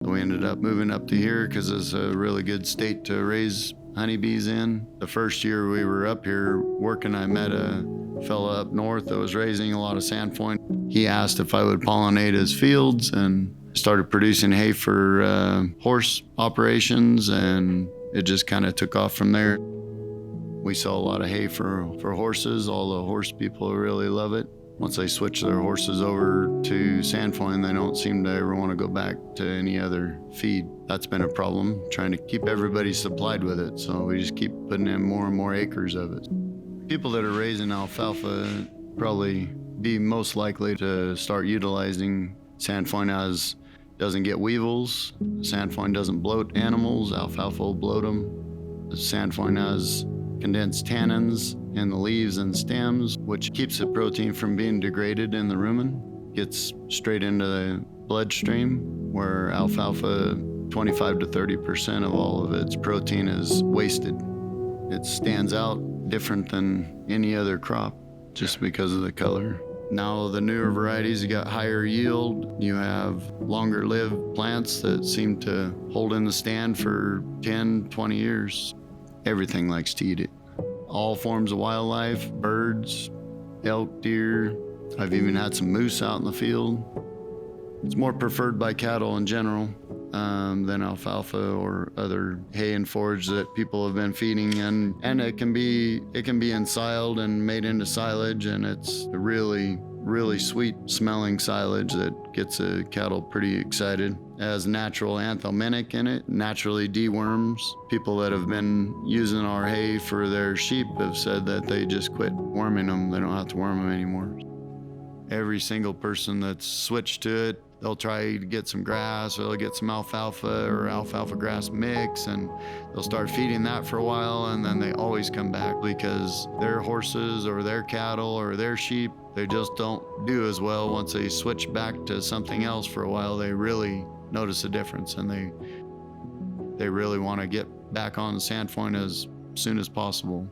We ended up moving up to here because it's a really good state to raise honeybees in. The first year we were up here working, I met a fella up north that was raising a lot of Sainfoin. He asked if I would pollinate his fields and started producing hay for horse operations, and it just kind of took off from there. We sell a lot of hay for horses. All the horse people really love it. Once they switch their horses over to Sainfoin, they don't seem to ever want to go back to any other feed. That's been a problem, trying to keep everybody supplied with it. So we just keep putting in more and more acres of it. People that are raising alfalfa probably be most likely to start utilizing Sainfoin, as doesn't get weevils. Sainfoin doesn't bloat animals. Alfalfa will bloat them. Sainfoin has condensed tannins in the leaves and stems, which keeps the protein from being degraded in the rumen. Gets straight into the bloodstream, where alfalfa, 25 to 30% of all of its protein is wasted. It stands out different than any other crop just because of the color. Now the newer varieties, you got higher yield. You have longer lived plants that seem to hold in the stand for 10, 20 years. Everything likes to eat it. All forms of wildlife, birds, elk, deer. I've even had some moose out in the field. It's more preferred by cattle in general than alfalfa or other hay and forage that people have been feeding, and it can be ensiled and made into silage, and it's a really sweet smelling silage that gets the cattle pretty excited. It has natural anthelmintic in it, naturally deworms. People that have been using our hay for their sheep have said that they just quit worming them. They don't have to worm them anymore. Every single person that's switched to it, they'll try to get some grass, or they'll get some alfalfa or alfalfa grass mix, and they'll start feeding that for a while, and then they always come back because their horses or their cattle or their sheep, they just don't do as well. Once they switch back to something else for a while, they really notice a difference, and they really want to get back on Sainfoin as soon as possible.